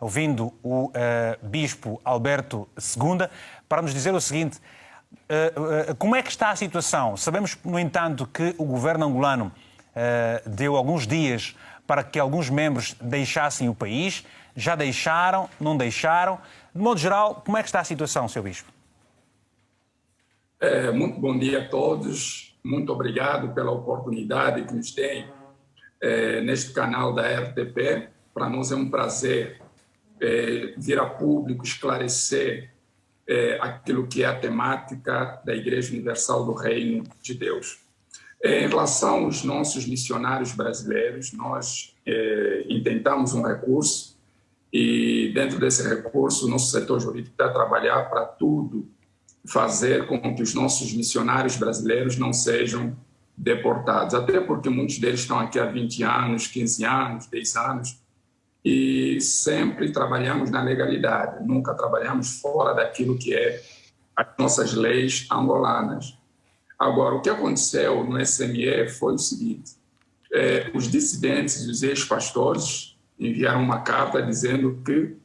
ouvindo o Bispo Alberto II, para nos dizer o seguinte: como é que está a situação? Sabemos, no entanto, que o governo angolano deu alguns dias para que alguns membros deixassem o país. Já deixaram? Não deixaram? De modo geral, como é que está a situação, Sr. Bispo? Muito bom dia a todos. Muito obrigado pela oportunidade que nos tem neste canal da RTP. Para nós é um prazer vir a público esclarecer aquilo que é a temática da Igreja Universal do Reino de Deus. Em relação aos nossos missionários brasileiros, nós intentamos um recurso e, dentro desse recurso, o nosso setor jurídico está a trabalhar para tudo fazer com que os nossos missionários brasileiros não sejam deportados, até porque muitos deles estão aqui há 20 anos, 15 anos, 10 anos, e sempre trabalhamos na legalidade, nunca trabalhamos fora daquilo que é as nossas leis angolanas. Agora, o que aconteceu no SME foi o seguinte: os dissidentes e os ex-pastores enviaram uma carta dizendo que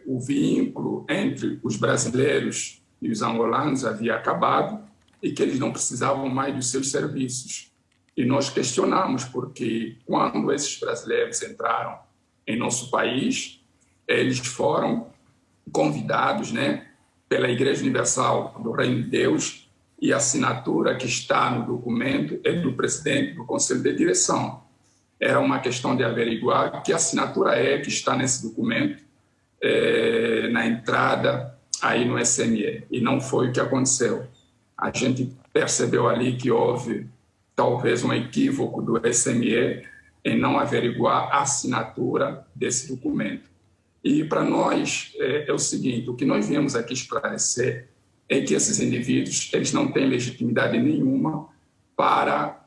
o vínculo entre os brasileiros e os angolanos havia acabado e que eles não precisavam mais dos seus serviços. E nós questionamos, porque quando esses brasileiros entraram em nosso país, eles foram convidados, pela Igreja Universal do Reino de Deus, e a assinatura que está no documento é do presidente do Conselho de Direção. Era uma questão de averiguar que assinatura que está nesse documento na entrada aí no SME. E não foi o que aconteceu. A gente percebeu ali que houve talvez um equívoco do SME em não averiguar a assinatura desse documento. E para nós é o seguinte: o que nós viemos aqui esclarecer é que esses indivíduos eles não têm legitimidade nenhuma para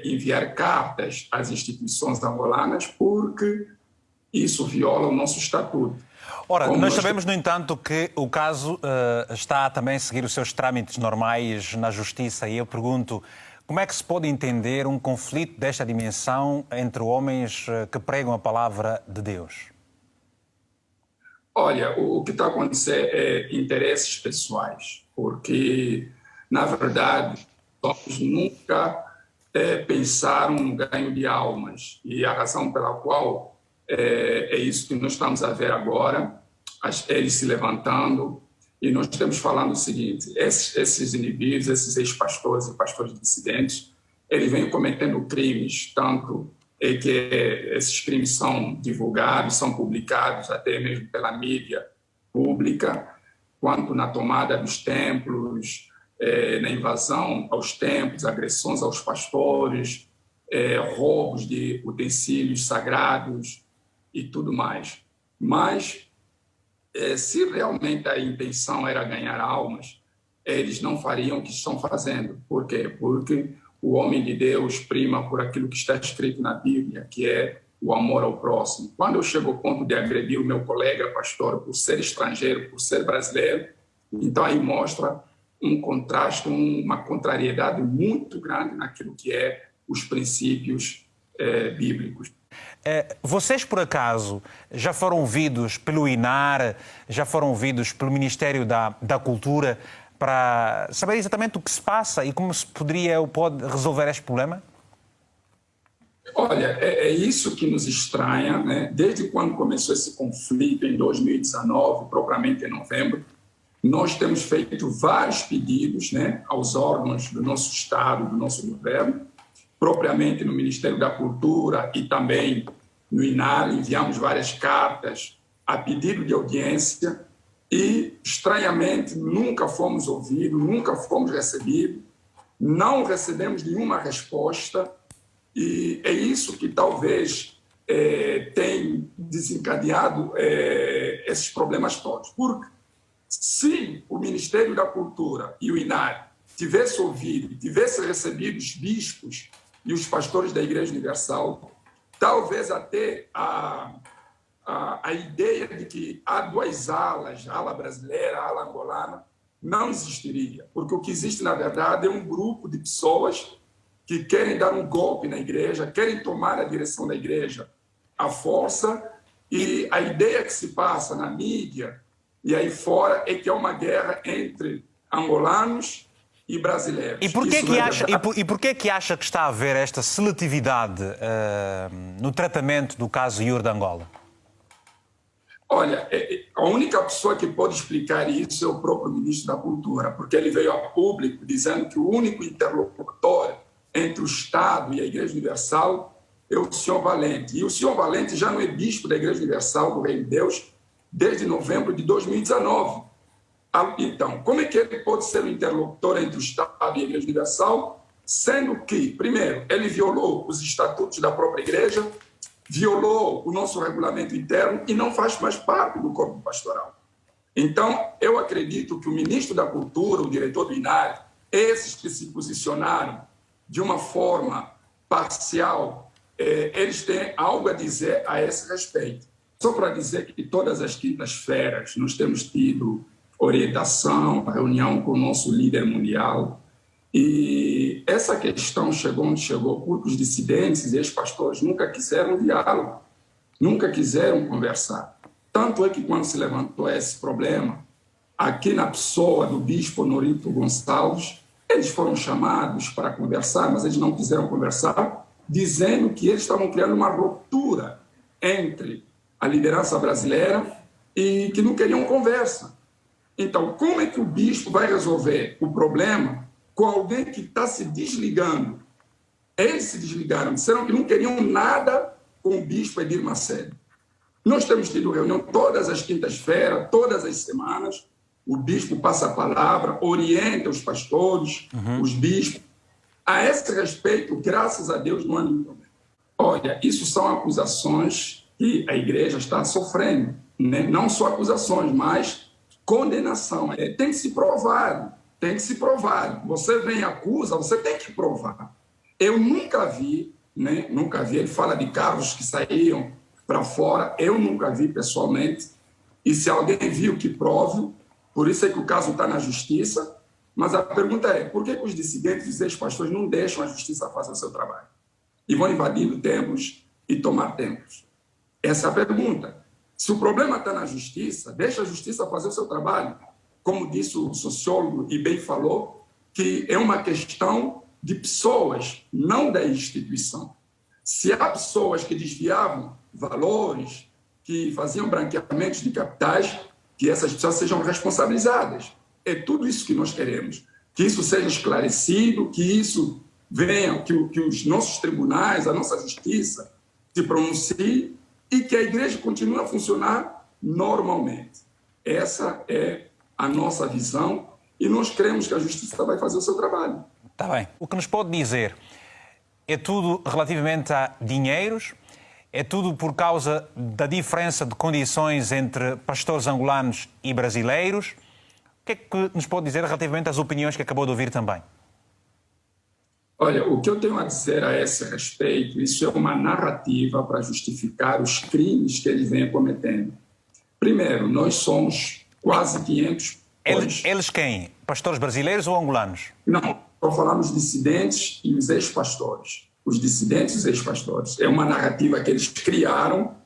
enviar cartas às instituições angolanas, porque isso viola o nosso estatuto. Ora, nós sabemos, no entanto, que o caso está também a seguir os seus trâmites normais na Justiça, e eu pergunto: como é que se pode entender um conflito desta dimensão entre homens que pregam a palavra de Deus? Olha, o que está acontecendo é interesses pessoais, porque, na verdade, nós nunca pensaram no ganho de almas. E a razão pela qual é isso que nós estamos a ver agora, eles se levantando, e nós estamos falando o seguinte: esses indivíduos, esses ex-pastores e pastores dissidentes, eles vêm cometendo crimes, tanto que esses crimes são divulgados, são publicados até mesmo pela mídia pública, quanto na tomada dos templos, na invasão aos templos, agressões aos pastores, roubos de utensílios sagrados e tudo mais. Mas, se realmente a intenção era ganhar almas, eles não fariam o que estão fazendo. Por quê? Porque o homem de Deus prima por aquilo que está escrito na Bíblia, que é o amor ao próximo. Quando eu chego ao ponto de agredir o meu colega pastor por ser estrangeiro, por ser brasileiro, então aí mostra um contraste, uma contrariedade muito grande naquilo que é os princípios bíblicos. Vocês, por acaso, já foram ouvidos pelo INAR, já foram ouvidos pelo Ministério da Cultura, para saber exatamente o que se passa e como se pode resolver este problema? Olha, é isso que nos estranha, Desde quando começou esse conflito, em 2019, propriamente em novembro, nós temos feito vários pedidos, aos órgãos do nosso Estado, do nosso governo, propriamente no Ministério da Cultura e também no INAR. Enviamos várias cartas a pedido de audiência e, estranhamente, nunca fomos ouvidos, nunca fomos recebidos, não recebemos nenhuma resposta, e é isso que talvez tem desencadeado esses problemas todos. Porque se o Ministério da Cultura e o INAR tivessem ouvido, tivessem recebido os bispos e os pastores da Igreja Universal, talvez até a ideia de que há duas alas, a ala brasileira, a ala angolana, não existiria. Porque o que existe, na verdade, é um grupo de pessoas que querem dar um golpe na igreja, querem tomar a direção da igreja à força E a ideia que se passa na mídia e aí fora é que é uma guerra entre angolanos e brasileiros. E porquê que acha que está a haver esta seletividade no tratamento do caso Iur de Angola? Olha, a única pessoa que pode explicar isso é o próprio ministro da Cultura, porque ele veio a público dizendo que o único interlocutor entre o Estado e a Igreja Universal é o senhor Valente. E o senhor Valente já não é bispo da Igreja Universal do Reino de Deus desde novembro de 2019. Então, como é que ele pode ser o interlocutor entre o Estado e a Igreja Universal, sendo que, primeiro, ele violou os estatutos da própria Igreja, violou o nosso regulamento interno e não faz mais parte do corpo pastoral. Então, eu acredito que o ministro da Cultura, o diretor do INAR, esses que se posicionaram de uma forma parcial, eles têm algo a dizer a esse respeito. Só para dizer que todas as quintas-feiras nós temos tido orientação, reunião com o nosso líder mundial, e essa questão chegou onde chegou porque os dissidentes e ex-pastores nunca quiseram diálogo, nunca quiseram conversar. Tanto é que quando se levantou esse problema, aqui na pessoa do bispo Norito Gonçalves, eles foram chamados para conversar, mas eles não quiseram conversar, dizendo que eles estavam criando uma ruptura entre a liderança brasileira e que não queriam conversa. Então, como é que o bispo vai resolver o problema com alguém que está se desligando? Eles se desligaram, disseram que não queriam nada com o bispo Edir Macedo. Nós temos tido reunião todas as quintas-feiras, todas as semanas. O bispo passa a palavra, orienta os pastores, os bispos. A esse respeito, graças a Deus, não há nenhum problema. Olha, isso são acusações que a igreja está sofrendo, né? Não só acusações, mas condenação. Tem que se provar, tem que se provar. Você vem e acusa, você tem que provar. Eu nunca vi, né? Nunca vi, ele fala de carros que saíam para fora, eu nunca vi pessoalmente, e se alguém viu, que prove. Por isso é que o caso está na justiça, mas a pergunta é, por que os dissidentes e os ex-pastores não deixam a justiça fazer o seu trabalho? E vão invadindo templos e tomar templos? Essa é a pergunta. Se o problema está na justiça, deixa a justiça fazer o seu trabalho. Como disse o sociólogo e bem falou, que é uma questão de pessoas, não da instituição. Se há pessoas que desviavam valores, que faziam branqueamentos de capitais, que essas pessoas sejam responsabilizadas. É tudo isso que nós queremos. Que isso seja esclarecido, que isso venha, que os nossos tribunais, a nossa justiça se pronuncie e que a igreja continue a funcionar normalmente. Essa é a nossa visão e nós cremos que a justiça vai fazer o seu trabalho. Está bem. O que nos pode dizer é tudo relativamente a dinheiros? É tudo por causa da diferença de condições entre pastores angolanos e brasileiros? O que é que nos pode dizer relativamente às opiniões que acabou de ouvir também? Olha, o que eu tenho a dizer a esse respeito, isso é uma narrativa para justificar os crimes que eles vêm cometendo. Primeiro, nós somos quase 500... Eles quem? Pastores brasileiros ou angolanos? Não, só falamos dissidentes e os ex-pastores. Os dissidentes e os ex-pastores. É uma narrativa que eles criaram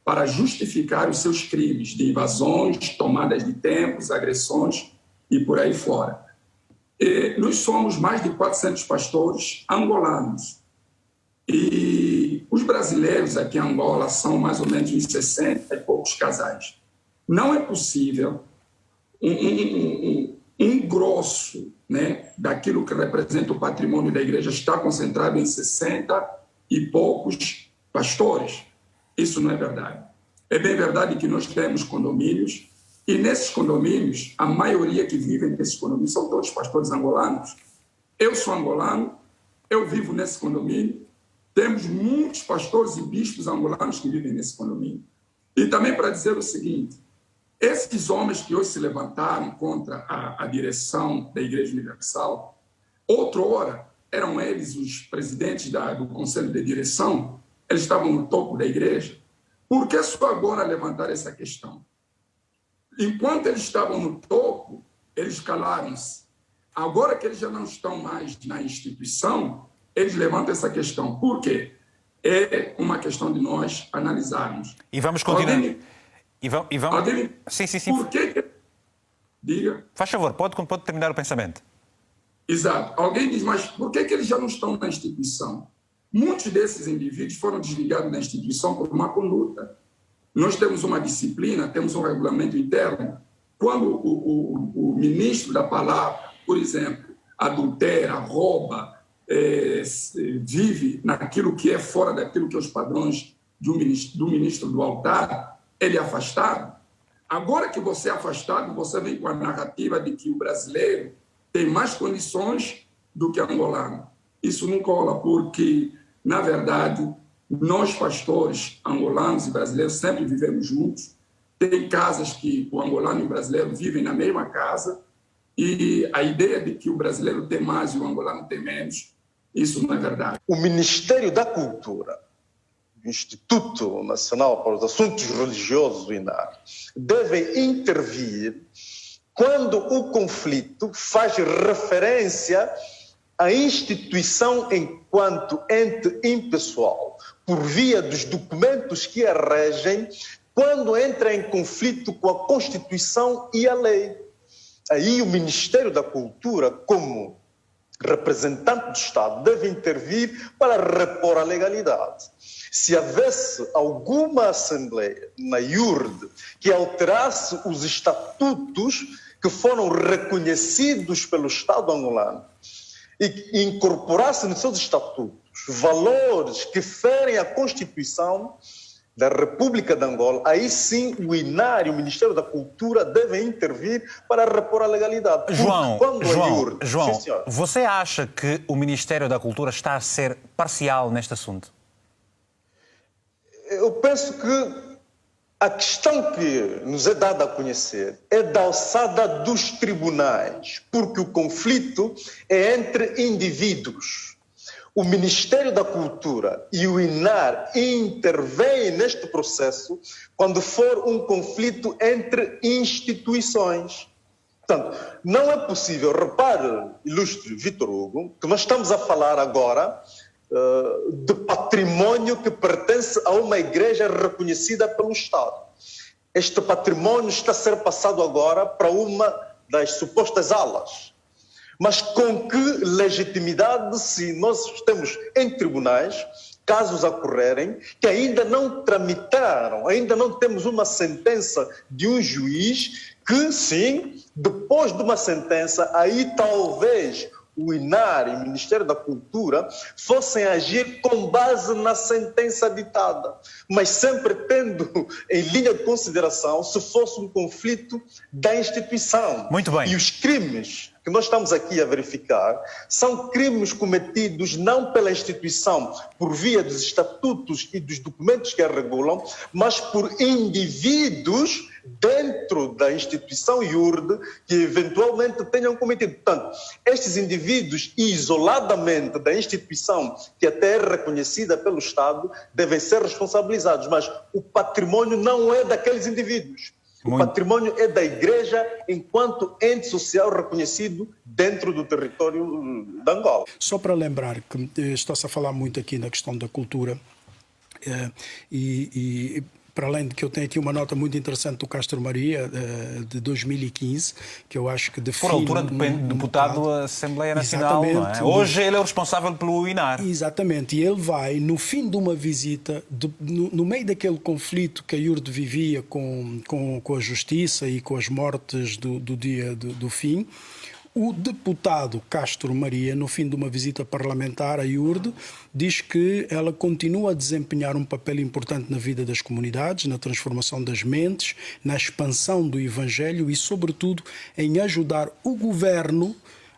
para justificar os seus crimes de invasões, tomadas de templos, agressões e por aí fora. Nós somos mais de 400 pastores angolanos. E os brasileiros aqui em Angola são mais ou menos uns 60 e poucos casais. Não é possível um grosso, né, daquilo que representa o patrimônio da igreja está concentrado em 60 e poucos pastores. Isso não é verdade. É bem verdade que nós temos condomínios e nesses condomínios, a maioria que vivem nesses condomínios são todos pastores angolanos. Eu sou angolano, eu vivo nesse condomínio, temos muitos pastores e bispos angolanos que vivem nesse condomínio. E também para dizer o seguinte, esses homens que hoje se levantaram contra a direção da Igreja Universal, outrora eram eles os presidentes do Conselho de Direção, eles estavam no topo da igreja. Por que só agora levantar essa questão? Enquanto eles estavam no topo, eles calaram-se. Agora que eles já não estão mais na instituição, eles levantam essa questão. Por quê? é uma questão de nós analisarmos. E vamos continuar. Alguém, alguém, Sim. por que... Diga. Faz favor, pode terminar o pensamento. Exato. Alguém diz, mas por que eles já não estão na instituição? Muitos desses indivíduos foram desligados da instituição por má conduta. Nós temos uma disciplina, temos um regulamento interno. Quando o ministro da palavra, por exemplo, adultera, rouba, vive naquilo que é fora daquilo que é os padrões do ministro do altar, ele é afastado. Agora que você é afastado, você vem com a narrativa de que o brasileiro tem mais condições do que o angolano. Isso não cola, porque, na verdade, nós, pastores angolanos e brasileiros, sempre vivemos juntos. Tem casas que o angolano e o brasileiro vivem na mesma casa, e a ideia de que o brasileiro tem mais e o angolano tem menos, isso não é verdade. O Ministério da Cultura, o Instituto Nacional para os Assuntos Religiosos, o INAR, deve intervir quando o conflito faz referência à instituição enquanto ente impessoal, por via dos documentos que a regem, quando entra em conflito com a Constituição e a lei. Aí o Ministério da Cultura, como representante do Estado, deve intervir para repor a legalidade. Se houvesse alguma assembleia na IURD que alterasse os estatutos que foram reconhecidos pelo Estado angolano e incorporasse nos seus estatutos valores que ferem a Constituição da República de Angola, aí sim o INAR e o Ministério da Cultura devem intervir para repor a legalidade. João, você acha que o Ministério da Cultura está a ser parcial neste assunto? Eu penso que a questão que nos é dada a conhecer é da alçada dos tribunais, porque o conflito é entre indivíduos. O Ministério da Cultura e o INAR intervêm neste processo quando for um conflito entre instituições. Portanto, não é possível, repare, ilustre Vítor Hugo, que nós estamos a falar agora de património que pertence a uma igreja reconhecida pelo Estado. Este património está a ser passado agora para uma das supostas alas. Mas com que legitimidade se nós temos em tribunais casos a correrem que ainda não tramitaram, ainda não temos uma sentença de um juiz que, sim, depois de uma sentença, aí talvez o INAR e o Ministério da Cultura fossem agir com base na sentença ditada, mas sempre tendo em linha de consideração se fosse um conflito da instituição. Muito bem. E os crimes que nós estamos aqui a verificar são crimes cometidos não pela instituição por via dos estatutos e dos documentos que a regulam, mas por indivíduos dentro da instituição IURD que eventualmente tenham cometido. Portanto, estes indivíduos, isoladamente da instituição que até é reconhecida pelo Estado, devem ser responsabilizados, mas o património não é daqueles indivíduos. O património é da Igreja enquanto ente social reconhecido dentro do território de Angola. Só para lembrar que está-se a falar muito aqui na questão da cultura e para além de que eu tenho aqui uma nota muito interessante do Castro Maria, de 2015, que eu acho que define... Por altura, deputado da Assembleia Nacional, não é? Hoje ele é o responsável pelo INAR. Exatamente, e ele vai, no fim de uma visita, no meio daquele conflito que a IURD vivia com a justiça e com as mortes do dia do fim, o deputado Castro Maria, no fim de uma visita parlamentar à IURD, diz que ela continua a desempenhar um papel importante na vida das comunidades, na transformação das mentes, na expansão do Evangelho e, sobretudo, em ajudar o governo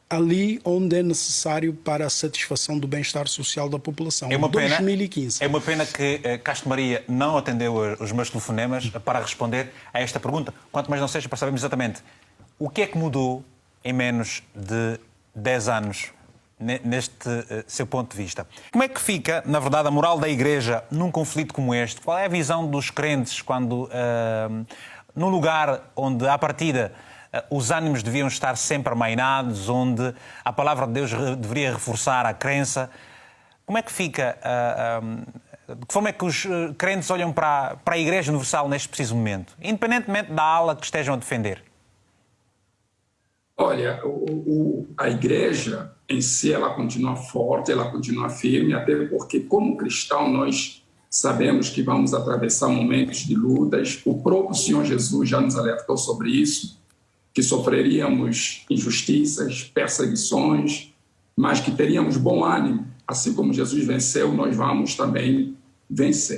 ali onde é necessário para a satisfação do bem-estar social da população. É uma pena, 2015. É uma pena que Castro Maria não atendeu os meus telefonemas para responder a esta pergunta. Quanto mais não seja para sabermos exatamente o que é que mudou em menos de 10 anos, neste seu ponto de vista. Como é que fica, na verdade, a moral da Igreja num conflito como este? Qual é a visão dos crentes quando, num lugar onde, à partida, os ânimos deviam estar sempre amainados, onde a palavra de Deus deveria reforçar a crença, como é que fica De que forma é que os crentes olham para a Igreja Universal neste preciso momento, independentemente da ala que estejam a defender? Olha, a Igreja em si, ela continua forte, ela continua firme, até porque, como cristão, nós sabemos que vamos atravessar momentos de lutas. O próprio Senhor Jesus já nos alertou sobre isso, que sofreríamos injustiças, perseguições, mas que teríamos bom ânimo. Assim como Jesus venceu, nós vamos também vencer.